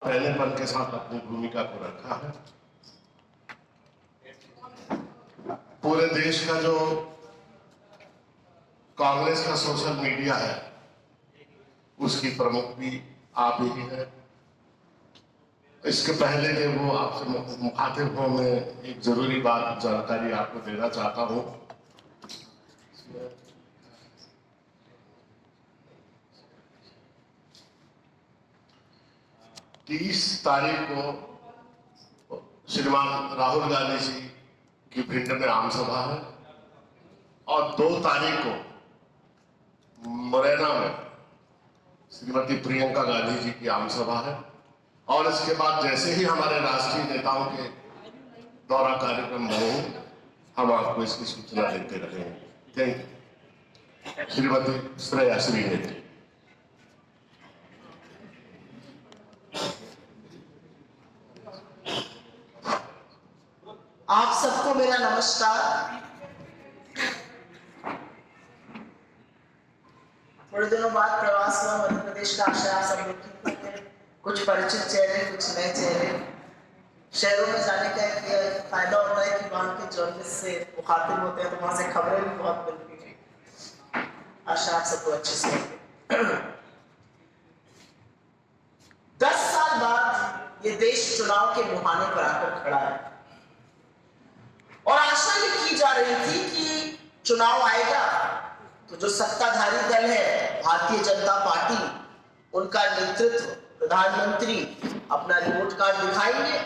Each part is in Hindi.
पहलेपन के साथ अपनी भूमिका को रखा है। पूरे देश का जो कांग्रेस का सोशल मीडिया है उसकी प्रमुख भी आप ही है। इसके पहले कि वो आपसे मुखातिब हो, मैं एक जरूरी बात जानकारी आपको देना चाहता हूं। 30 तारीख को श्रीमान राहुल गांधी जी की भिंड में आम सभा है और 2 तारीख को मुरैना में श्रीमती प्रियंका गांधी जी की आम सभा है। और इसके बाद जैसे ही हमारे राष्ट्रीय नेताओं के दौरा कार्यक्रम बने हम आपको इसकी सूचना देते रहेंगे। Thank you. श्रीमती श्रेया श्रीनेत्री। आप सबको मेरा नमस्कार। थोड़े दिनों बाद प्रवास हुआ मध्य प्रदेश का। आशा आप सब लोग कुछ परिचित चेहरे, कुछ नए चेहरे। शहरों में जाने का एक फायदा होता है कि वहां के जर्नलिस्ट से मुखातिब होते हैं तो वहां से खबरें भी बहुत मिलती हैं। आशा आप सबको अच्छे से 10 साल बाद ये देश चुनाव के मुहाने पर आकर खड़ा है और आशा ये की जा रही थी कि चुनाव आएगा तो जो सत्ताधारी दल है भारतीय जनता पार्टी, उनका नेतृत्व प्रधानमंत्री अपना रिपोर्ट कार्ड दिखाएंगे,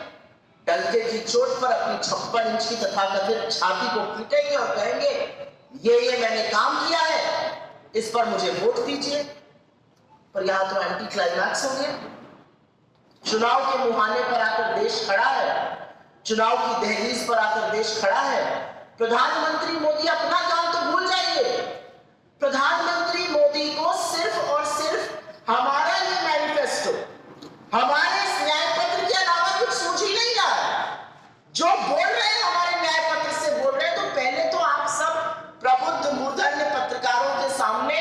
डंके की चोट पर अपनी 56 इंच की तथाकथित छाती को पीटेंगे और कहेंगे ये मैंने काम किया है, इस पर मुझे वोट दीजिए। पर यहां तो एंटी क्लाइमैक्स हो गया। चुनाव के मुहाने पर आकर देश खड़ा है, चुनाव की दहलीज पर आकर देश खड़ा है। प्रधानमंत्री मोदी अपना काम तो भूल जाइए। प्रधानमंत्री मोदी को सिर्फ और सिर्फ हमारा ये मैनिफेस्टो, हमारे इस न्याय पत्र के अलावा कुछ सोच ही नहीं रहा है। जो बोल रहे हैं हमारे न्याय पत्र से बोल रहे हैं। तो पहले तो आप सब प्रबुद्ध मूर्धन्य पत्रकारों के सामने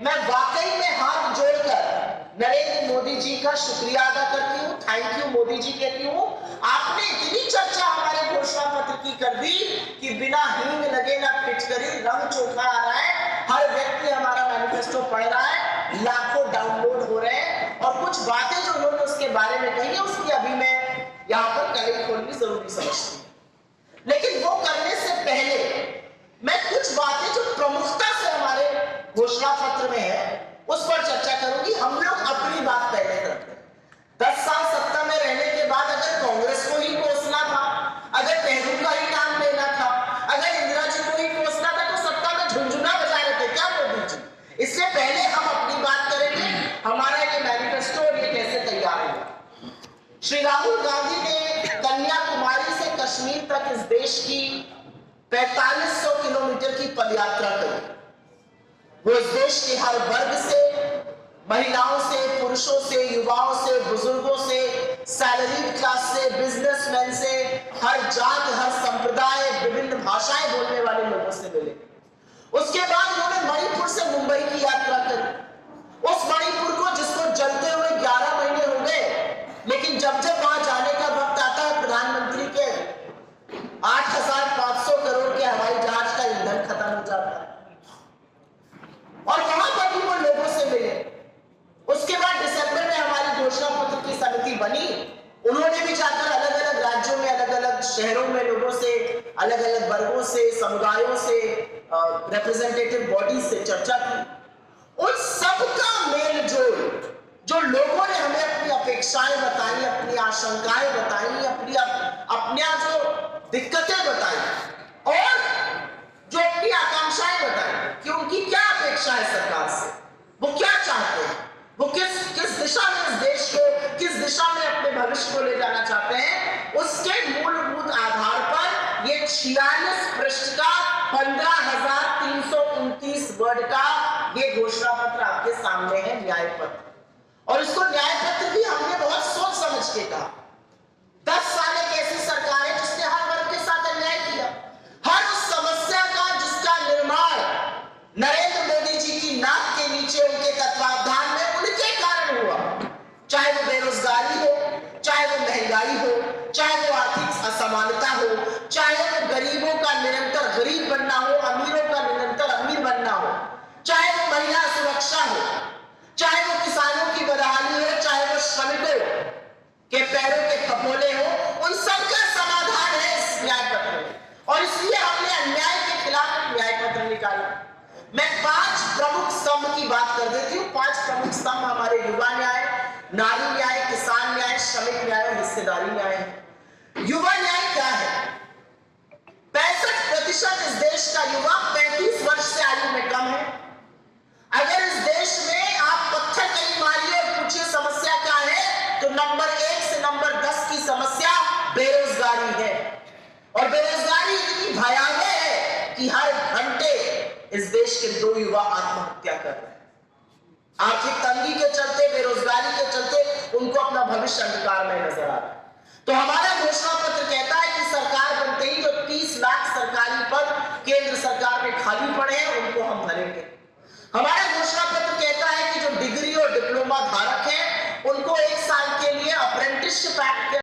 मैं वाकई में हाथ जोड़कर नरेंद्र मोदी जी का शुक्रिया अदा करती हूँ। थैंक यू मोदी जी कहती हूँ। आपने इतनी चर्चा हमारे घोषणा पत्र की कर दी कि बिना हींग लगे ना पिचकरी रंग चोखा आ रहा है। हर व्यक्ति हमारा मैनिफेस्टो पढ़ रहा है, लाखों डाउनलोड हो रहे हैं और कुछ बातें जो उन्होंने उसके बारे में कही है उसकी अभी मैं यहाँ पर कड़ी खोलनी जरूरी समझती हूँ। लेकिन वो करने से पहले मैं कुछ बातें जो प्रमुखता से हमारे घोषणा पत्र में है उस पर चर्चा करूंगी। हम लोग अपनी बात पहले करते हैं। 10 साल सत्ता में रहने के बाद अगर कांग्रेस को ही कोसना था, अगर नेहरू का ही नाम लेना था, अगर इंदिरा जी को ही कोसना था तो सत्ता में झुंझुना बजा रहे थे क्या मोदी जी? इससे पहले हम अपनी बात करेंगे, हमारा ये मैनिफेस्टो और ये कैसे तैयार हुआ। श्री राहुल गांधी ने कन्याकुमारी से कश्मीर तक इस देश की 4500 किलोमीटर की पदयात्रा करी। वो इस देश के हर वर्ग से, महिलाओं से, पुरुषों से, युवाओं से, बुजुर्गों से, सैलरीड क्लास से, बिजनेसमैन से, हर जात, हर संप्रदाय, विभिन्न भाषाएं बोलने वाले लोगों से मिले। उसके बाद उन्होंने मणिपुर से मुंबई की यात्रा करी। उस मणिपुर को जिसको जलते हुए 11 महीने हो गए, लेकिन जब जब वहां जाने का वक्त आता है प्रधानमंत्री के 8,500 करोड़ के हवाई जहाज का ईंधन खत्म हो जाता है और वहां पर भी वो लोगों से मिले। उसके बाद दिसंबर में हमारी घोषणा पत्र की समिति बनी। उन्होंने भी जाकर अलग अलग राज्यों में, अलग अलग शहरों में लोगों से, अलग अलग वर्गों से, समुदायों से, रिप्रेजेंटेटिव बॉडी से चर्चा की। उन सबका मेल जोल जो लोगों ने हमें अपनी अपेक्षाएं बताई, अपनी आशंकाएं बताई, अपनी जो दिक्कतें बताई और जो अपनी आकांक्षाएं बताई कि उनकी क्या अपेक्षा है सरकार से, वो क्या चाहते हैं, वो किस दिशा में इस देश को, किस दिशा में अपने भविष्य को ले जाना चाहते हैं, उसके मूलभूत आधार पर ये 46 पृष्ठ का 15,329 वर्ड का ये घोषणा पत्र आपके सामने है, न्याय पत्र। और इसको न्याय पत्र भी हमने बहुत सोच समझ के कहा। 10 साल एक ऐसी सरकार है जिसने हर वर्ग के साथ अन्याय किया। हर उस समस्या का जिसका निर्माण नरेंद्र मोदी जी की नाक के नीचे उनके तत्वावधान में उनके कारण हुआ, चाहे वो बेरोजगारी हो, महंगाई हो, चाहे वो आर्थिक असमानता हो, चाहे वो गरीबों का निरंतर गरीब बनना हो, अमीरों का निरंतर अमीर बनना हो, चाहे वो महिला सुरक्षा हो, चाहे वो किसानों की बदहाली हो, चाहे वो श्रमिकों के पैरों के खपोले हो, उन सबका समाधान है इस न्याय पत्र में। और इसलिए हमने अन्याय के खिलाफ एक न्याय पत्र निकाला। मैं 5 प्रमुख स्तंभ की बात कर देती हूँ। 5 प्रमुख स्तंभ हमारे युवा न्याय, नारी न्याय, किसान न्याय, श्रमिक न्याय और हिस्सेदारी न्याय है। युवा न्याय क्या है? 65% इस देश का युवा 35 वर्ष से आयु में कम है। अगर इस देश में आप पत्थर कहीं मारिए और पूछिए समस्या क्या है, तो नंबर 1 से नंबर 10 की समस्या बेरोजगारी है। और बेरोजगारी इतनी भयावह है कि हर घंटे इस देश के 2 युवा आत्महत्या कर रहे हैं। आर्थिक तंगी के चलते, बेरोजगारी के चलते उनको अपना भविष्य अंधकार में नजर आ रहा है। तो हमारा घोषणा पत्र कहता है कि सरकार बनते ही जो 30 लाख सरकारी पद केंद्र सरकार में खाली पड़े हैं उनको हम भरेंगे। हमारा घोषणा पत्र कहता है कि जो डिग्री और डिप्लोमा धारक हैं उनको 1 साल के लिए अप्रेंटिसशिप एक्ट